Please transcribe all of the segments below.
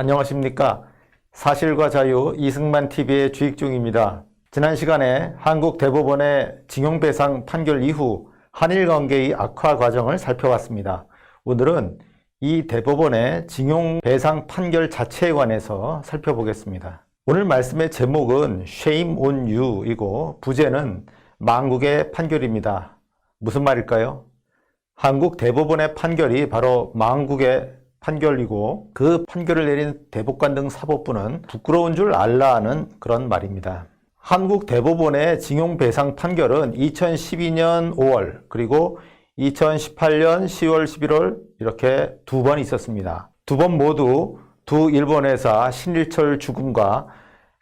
안녕하십니까. 사실과 자유 이승만 TV의 주익중입니다. 지난 시간에 한국 대법원의 징용배상 판결 이후 한일 관계의 악화 과정을 살펴봤습니다. 오늘은 이 대법원의 징용배상 판결 자체에 관해서 살펴보겠습니다. 오늘 말씀의 제목은 Shame on You이고 부제는 망국의 판결입니다. 무슨 말일까요? 한국 대법원의 판결이 바로 망국의 판결이고 그 판결을 내린 대법관 등 사법부는 부끄러운 줄 알라 하는 그런 말입니다. 한국 대법원의 징용배상 판결은 2012년 5월 그리고 2018년 10월 11월 이렇게 두 번 있었습니다. 두 번 모두 두 일본 회사 신일철 주금과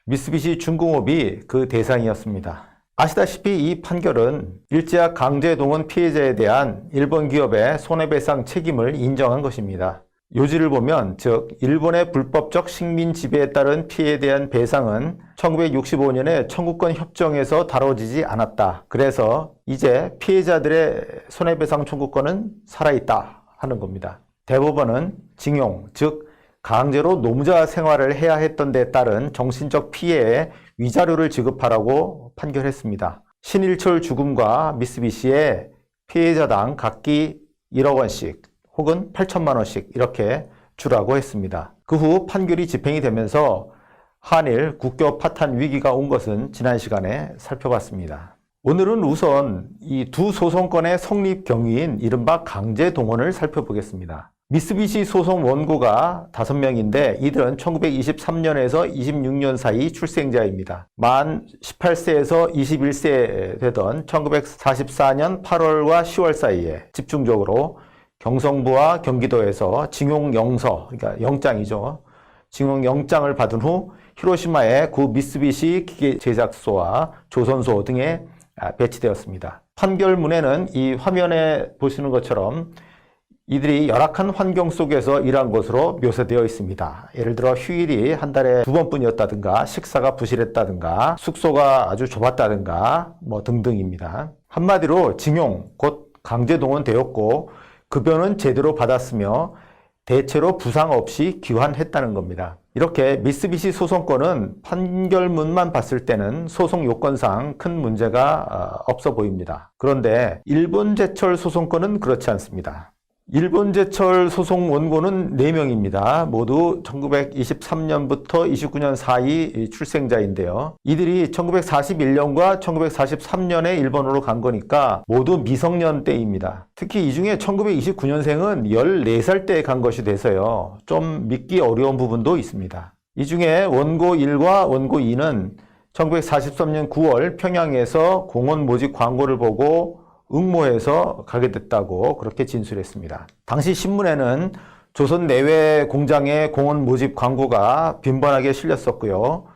미쓰비시 중공업이 그 대상이었습니다. 아시다시피 이 판결은 일제와 강제동원 피해자에 대한 일본 기업의 손해배상 책임을 인정한 것입니다. 요지를 보면 즉 일본의 불법적 식민 지배에 따른 피해에 대한 배상은 1965년에 청구권 협정에서 다뤄지지 않았다. 그래서 이제 피해자들의 손해배상 청구권은 살아있다 하는 겁니다. 대법원은 징용, 즉 강제로 노무자 생활을 해야 했던 데 따른 정신적 피해에 위자료를 지급하라고 판결했습니다. 신일철 주금과 미쓰비시의 피해자당 각기 1억 원씩 혹은 8천만 원씩 이렇게 주라고 했습니다. 그 후 판결이 집행이 되면서 한일 국교 파탄 위기가 온 것은 지난 시간에 살펴봤습니다. 오늘은 우선 이 두 소송건의 성립 경위인 이른바 강제동원을 살펴보겠습니다. 미쓰비시 소송 원고가 5명인데 이들은 1923년에서 26년 사이 출생자입니다. 만 18세에서 21세 되던 1944년 8월과 10월 사이에 집중적으로 경성부와 경기도에서 징용영서, 그러니까 영장이죠. 징용영장을 받은 후 히로시마의 구 미쓰비시 기계제작소와 조선소 등에 배치되었습니다. 판결문에는 이 화면에 보시는 것처럼 이들이 열악한 환경 속에서 일한 것으로 묘사되어 있습니다. 예를 들어 휴일이 한 달에 2번뿐이었다든가 식사가 부실했다든가 숙소가 아주 좁았다든가 등등입니다. 한마디로 징용, 곧 강제동원되었고 급여는 제대로 받았으며 대체로 부상 없이 귀환했다는 겁니다. 이렇게 미쓰비시 소송건은 판결문만 봤을 때는 소송 요건상 큰 문제가 없어 보입니다. 그런데 일본제철 소송건은 그렇지 않습니다. 일본제철 소송 원고는 4명입니다. 모두 1923년부터 29년 사이 출생자인데요. 이들이 1941년과 1943년에 일본으로 간 거니까 모두 미성년 때입니다. 특히 이 중에 1929년생은 14살 때 간 것이 돼서요. 좀 믿기 어려운 부분도 있습니다. 이 중에 원고 1과 원고 2는 1943년 9월 평양에서 공원 모집 광고를 보고 응모해서 가게 됐다고 그렇게 진술했습니다. 당시 신문에는 조선 내외 공장의 공원 모집 광고가 빈번하게 실렸었고요.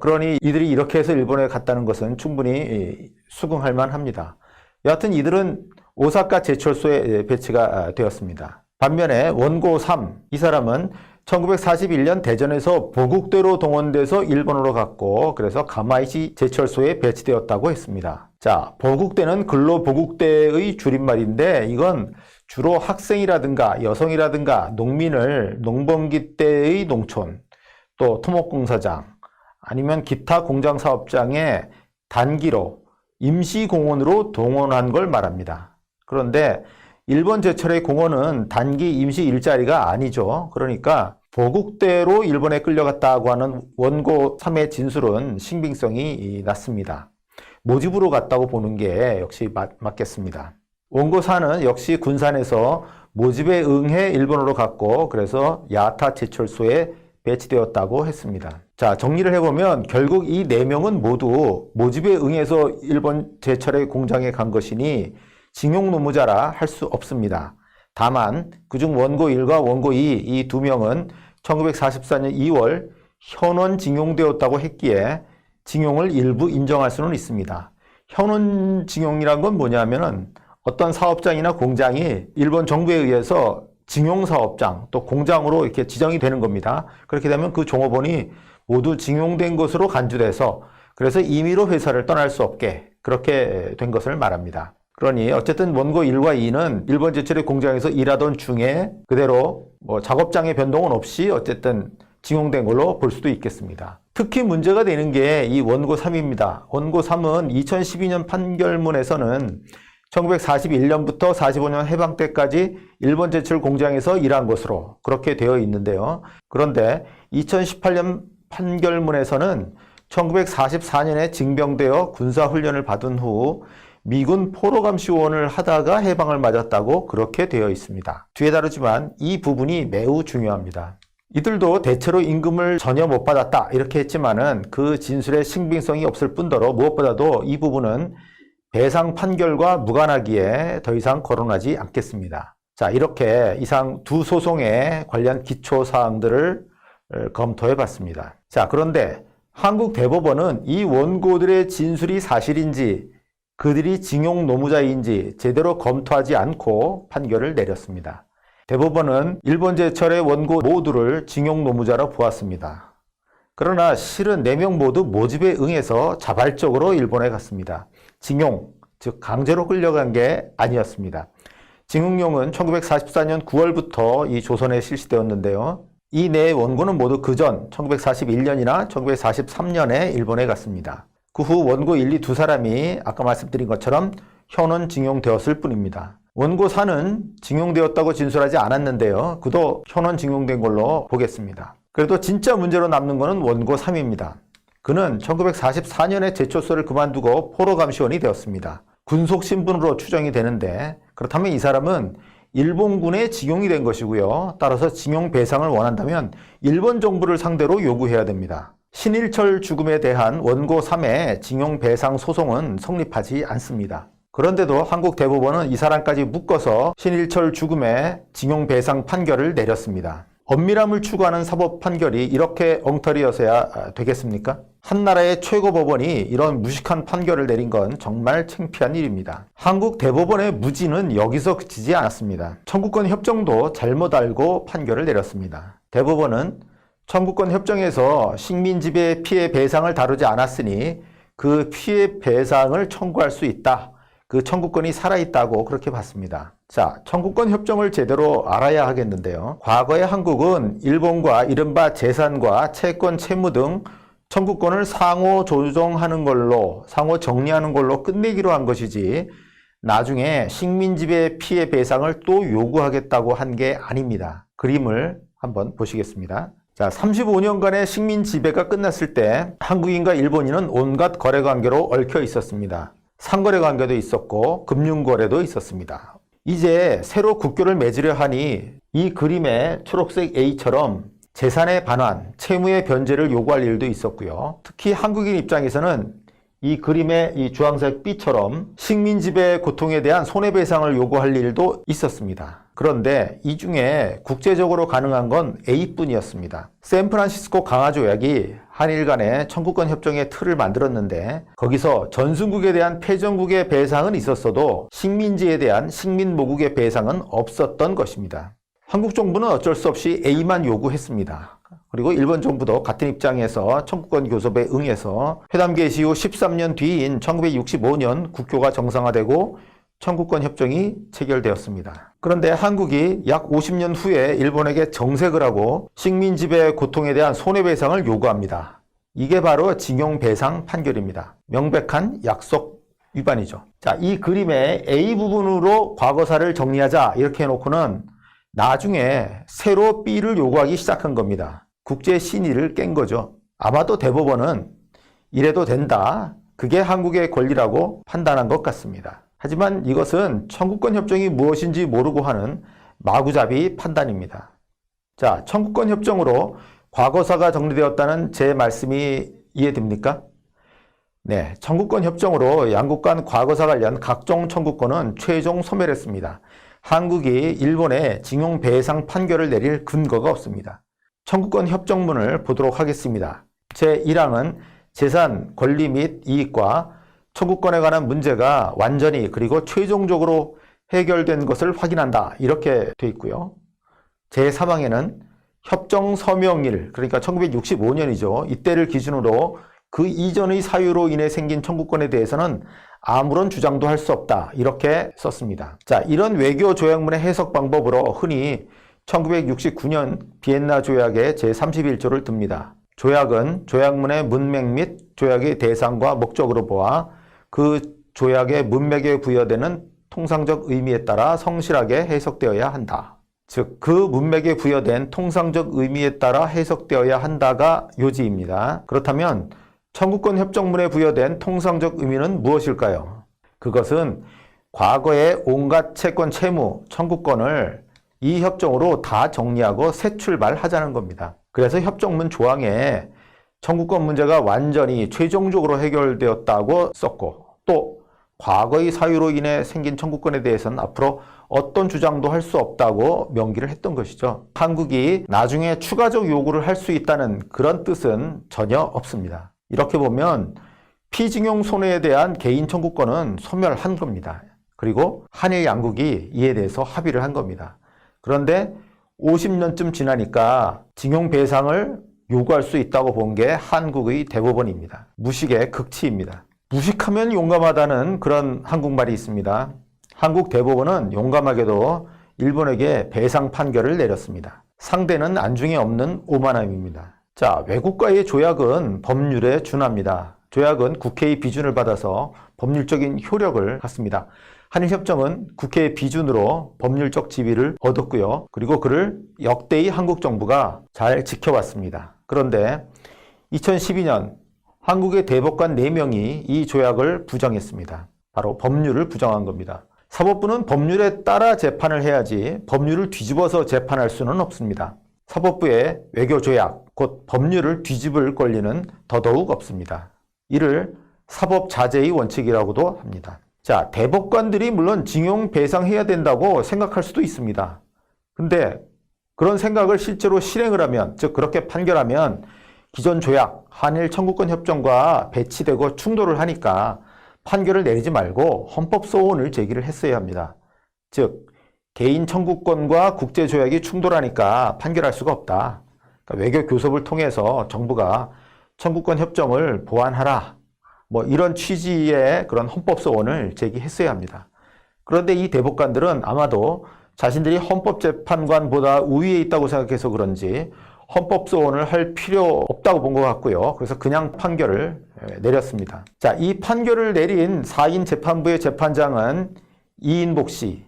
그러니 이들이 이렇게 해서 일본에 갔다는 것은 충분히 수긍할 만합니다. 여하튼 이들은 오사카 제철소에 배치가 되었습니다. 반면에 원고 3, 이 사람은 1941년 대전에서 보국대로 동원돼서 일본으로 갔고 그래서 가마이시 제철소에 배치되었다고 했습니다. 자, 보국대는 근로보국대의 줄임말인데 이건 주로 학생이라든가 여성이라든가 농민을 농번기 때의 농촌, 또 토목공사장 아니면 기타 공장사업장에 단기로 임시공원으로 동원한 걸 말합니다. 그런데 일본 제철의 공원은 단기 임시 일자리가 아니죠. 그러니까 보국대로 일본에 끌려갔다고 하는 원고 3의 진술은 신빙성이 낮습니다. 모집으로 갔다고 보는 게 역시 맞겠습니다. 원고 4는 역시 군산에서 모집에 응해 일본으로 갔고 그래서 야타 제철소에 배치되었다고 했습니다. 자, 정리를 해보면 결국 이 4명은 모두 모집에 응해서 일본 제철의 공장에 간 것이니 징용 노무자라 할 수 없습니다. 다만 그중 원고 1과 원고 2, 이 2명은 1944년 2월 현원 징용되었다고 했기에 징용을 일부 인정할 수는 있습니다. 현원 징용이란 건 뭐냐면은 어떤 사업장이나 공장이 일본 정부에 의해서 징용 사업장 또 공장으로 이렇게 지정이 되는 겁니다. 그렇게 되면 그 종업원이 모두 징용된 것으로 간주돼서 그래서 임의로 회사를 떠날 수 없게 그렇게 된 것을 말합니다. 그러니 어쨌든 원고 1과 2는 일본 제철의 공장에서 일하던 중에 그대로 작업장의 변동은 없이 어쨌든 징용된 걸로 볼 수도 있겠습니다. 특히 문제가 되는 게 이 원고 3입니다. 원고 3은 2012년 판결문에서는 1941년부터 45년 해방 때까지 일본 제철 공장에서 일한 것으로 그렇게 되어 있는데요. 그런데 2018년 판결문에서는 1944년에 징병되어 군사훈련을 받은 후 미군 포로감시원을 하다가 해방을 맞았다고 그렇게 되어 있습니다. 뒤에 다루지만 이 부분이 매우 중요합니다. 이들도 대체로 임금을 전혀 못 받았다 이렇게 했지만은 그 진술에 신빙성이 없을 뿐더러 무엇보다도 이 부분은 배상 판결과 무관하기에 더 이상 거론하지 않겠습니다. 자, 이렇게 이상 두 소송에 관련 기초 사항들을 검토해 봤습니다. 자, 그런데 한국 대법원은 이 원고들의 진술이 사실인지 그들이 징용 노무자인지 제대로 검토하지 않고 판결을 내렸습니다. 대법원은 일본 제철의 원고 모두를 징용 노무자로 보았습니다. 그러나 실은 4명 모두 모집에 응해서 자발적으로 일본에 갔습니다. 징용, 즉 강제로 끌려간 게 아니었습니다. 징용령은 1944년 9월부터 이 조선에 실시되었는데요. 이 네 원고는 모두 그전 1941년이나 1943년에 일본에 갔습니다. 그 후 원고 1, 2 두 사람이 아까 말씀드린 것처럼 현원 징용되었을 뿐입니다. 원고 4는 징용되었다고 진술하지 않았는데요. 그도 현원 징용된 걸로 보겠습니다. 그래도 진짜 문제로 남는 것은 원고 3입니다. 그는 1944년에 제초소를 그만두고 포로감시원이 되었습니다. 군속 신분으로 추정이 되는데 그렇다면 이 사람은 일본군에 징용이 된 것이고요. 따라서 징용 배상을 원한다면 일본 정부를 상대로 요구해야 됩니다. 신일철 죽음에 대한 원고 3의 징용 배상 소송은 성립하지 않습니다. 그런데도 한국 대법원은 이 사람까지 묶어서 신일철 죽음의 징용 배상 판결을 내렸습니다. 엄밀함을 추구하는 사법 판결이 이렇게 엉터리여서야 되겠습니까? 한 나라의 최고 법원이 이런 무식한 판결을 내린 건 정말 창피한 일입니다. 한국 대법원의 무지는 여기서 그치지 않았습니다. 청구권 협정도 잘못 알고 판결을 내렸습니다. 대법원은 청구권 협정에서 식민 지배 피해 배상을 다루지 않았으니 그 피해 배상을 청구할 수 있다. 그 청구권이 살아있다고 그렇게 봤습니다. 자, 청구권 협정을 제대로 알아야 하겠는데요. 과거에 한국은 일본과 이른바 재산과 채권, 채무 등 청구권을 상호 조정하는 걸로, 상호 정리하는 걸로 끝내기로 한 것이지 나중에 식민 지배 피해 배상을 또 요구하겠다고 한 게 아닙니다. 그림을 한번 보시겠습니다. 자, 35년간의 식민 지배가 끝났을 때 한국인과 일본인은 온갖 거래 관계로 얽혀 있었습니다. 상거래 관계도 있었고 금융거래도 있었습니다. 이제 새로 국교를 맺으려 하니 이 그림의 초록색 A처럼 재산의 반환, 채무의 변제를 요구할 일도 있었고요. 특히 한국인 입장에서는 이 그림의 이 주황색 B처럼 식민 지배 고통에 대한 손해배상을 요구할 일도 있었습니다. 그런데 이 중에 국제적으로 가능한 건 A뿐이었습니다. 샌프란시스코 강화조약이 한일 간의 청구권 협정의 틀을 만들었는데 거기서 전순국에 대한 패전국의 배상은 있었어도 식민지에 대한 식민모국의 배상은 없었던 것입니다. 한국 정부는 어쩔 수 없이 A만 요구했습니다. 그리고 일본 정부도 같은 입장에서 청구권 교섭에 응해서 회담 개시 후 13년 뒤인 1965년 국교가 정상화되고 청구권 협정이 체결되었습니다. 그런데 한국이 약 50년 후에 일본에게 정색을 하고 식민 지배 고통에 대한 손해배상을 요구합니다. 이게 바로 징용배상 판결입니다. 명백한 약속 위반이죠. 자, 이 그림의 A 부분으로 과거사를 정리하자 이렇게 해놓고는 나중에 새로 B를 요구하기 시작한 겁니다. 국제 신의를 깬 거죠. 아마도 대법원은 이래도 된다. 그게 한국의 권리라고 판단한 것 같습니다. 하지만 이것은 청구권 협정이 무엇인지 모르고 하는 마구잡이 판단입니다. 자, 청구권 협정으로 과거사가 정리되었다는 제 말씀이 이해됩니까? 네, 청구권 협정으로 양국 간 과거사 관련 각종 청구권은 최종 소멸했습니다. 한국이 일본에 징용 배상 판결을 내릴 근거가 없습니다. 청구권 협정문을 보도록 하겠습니다. 제1항은 재산, 권리 및 이익과 청구권에 관한 문제가 완전히 그리고 최종적으로 해결된 것을 확인한다. 이렇게 돼 있고요. 제3항에는 협정 서명일, 그러니까 1965년이죠. 이때를 기준으로 그 이전의 사유로 인해 생긴 청구권에 대해서는 아무런 주장도 할 수 없다. 이렇게 썼습니다. 자, 이런 외교 조약문의 해석 방법으로 흔히 1969년 비엔나 조약의 제31조를 듭니다. 조약은 조약문의 문맥 및 조약의 대상과 목적으로 보아 그 조약의 문맥에 부여되는 통상적 의미에 따라 성실하게 해석되어야 한다. 즉, 그 문맥에 부여된 통상적 의미에 따라 해석되어야 한다가 요지입니다. 그렇다면 청구권 협정문에 부여된 통상적 의미는 무엇일까요? 그것은 과거의 온갖 채권, 채무, 청구권을 이 협정으로 다 정리하고 새 출발하자는 겁니다. 그래서 협정문 조항에 청구권 문제가 완전히 최종적으로 해결되었다고 썼고, 또 과거의 사유로 인해 생긴 청구권에 대해서는 앞으로 어떤 주장도 할 수 없다고 명기를 했던 것이죠. 한국이 나중에 추가적 요구를 할 수 있다는 그런 뜻은 전혀 없습니다. 이렇게 보면 피징용 손해에 대한 개인 청구권은 소멸한 겁니다. 그리고 한일 양국이 이에 대해서 합의를 한 겁니다. 그런데 50년쯤 지나니까 징용 배상을 요구할 수 있다고 본 게 한국의 대법원입니다. 무식의 극치입니다. 무식하면 용감하다는 그런 한국말이 있습니다. 한국 대법원은 용감하게도 일본에게 배상 판결을 내렸습니다. 상대는 안중에 없는 오만함입니다. 자, 외국과의 조약은 법률에 준합니다. 조약은 국회의 비준을 받아서 법률적인 효력을 갖습니다. 한일협정은 국회의 비준으로 법률적 지위를 얻었고요. 그리고 그를 역대의 한국 정부가 잘 지켜왔습니다. 그런데 2012년 한국의 대법관 4명이 이 조약을 부정했습니다. 바로 법률을 부정한 겁니다. 사법부는 법률에 따라 재판을 해야지 법률을 뒤집어서 재판할 수는 없습니다. 사법부의 외교조약, 곧 법률을 뒤집을 권리는 더더욱 없습니다. 이를 사법자제의 원칙이라고도 합니다. 자, 대법관들이 물론 징용 배상해야 된다고 생각할 수도 있습니다. 근데 그런 생각을 실제로 실행을 하면, 즉 그렇게 판결하면 기존 조약, 한일 청구권 협정과 배치되고 충돌을 하니까 판결을 내리지 말고 헌법 소원을 제기를 했어야 합니다. 즉 개인 청구권과 국제조약이 충돌하니까 판결할 수가 없다. 그러니까 외교 교섭을 통해서 정부가 청구권 협정을 보완하라. 이런 취지의 그런 헌법 소원을 제기했어야 합니다. 그런데 이 대법관들은 아마도 자신들이 헌법재판관보다 우위에 있다고 생각해서 그런지 헌법 소원을 할 필요 없다고 본 것 같고요. 그래서 그냥 판결을 내렸습니다. 자, 이 판결을 내린 4인 재판부의 재판장은 이인복 씨,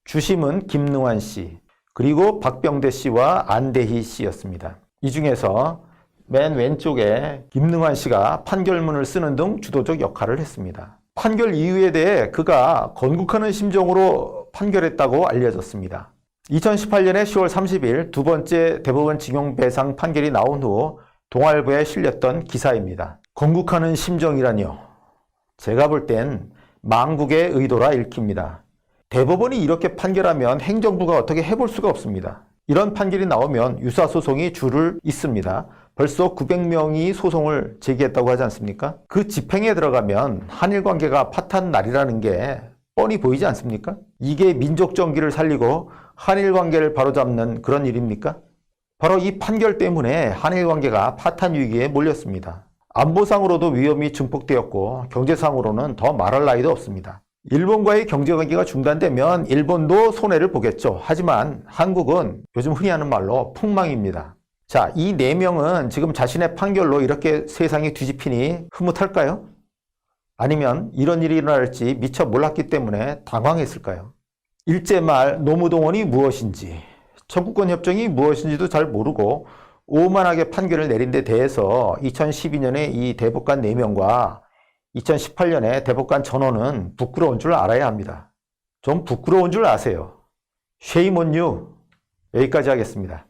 주심은 김능환 씨, 그리고 박병대 씨와 안대희 씨였습니다. 이 중에서 맨 왼쪽에 김능환 씨가 판결문을 쓰는 등 주도적 역할을 했습니다. 판결 이유에 대해 그가 건국하는 심정으로 판결했다고 알려졌습니다. 2018년에 10월 30일 두 번째 대법원 징용배상 판결이 나온 후 동아일보에 실렸던 기사입니다. 건국하는 심정이라니요. 제가 볼 땐 망국의 의도라 읽힙니다. 대법원이 이렇게 판결하면 행정부가 어떻게 해볼 수가 없습니다. 이런 판결이 나오면 유사소송이 줄을 잇습니다. 벌써 900명이 소송을 제기했다고 하지 않습니까? 그 집행에 들어가면 한일 관계가 파탄 날이라는 게 뻔히 보이지 않습니까? 이게 민족 정기를 살리고 한일 관계를 바로잡는 그런 일입니까? 바로 이 판결 때문에 한일 관계가 파탄 위기에 몰렸습니다. 안보상으로도 위험이 증폭되었고 경제상으로는 더 말할 나위도 없습니다. 일본과의 경제관계가 중단되면 일본도 손해를 보겠죠. 하지만 한국은 요즘 흔히 하는 말로 폭망입니다. 자, 이 4명은 지금 자신의 판결로 이렇게 세상이 뒤집히니 흐뭇할까요? 아니면 이런 일이 일어날지 미처 몰랐기 때문에 당황했을까요? 일제말 노무동원이 무엇인지, 청구권 협정이 무엇인지도 잘 모르고 오만하게 판결을 내린 데 대해서 2012년에 이 대법관 4명과 2018년에 대법관 전원은 부끄러운 줄 알아야 합니다. 좀 부끄러운 줄 아세요. Shame on you. 여기까지 하겠습니다.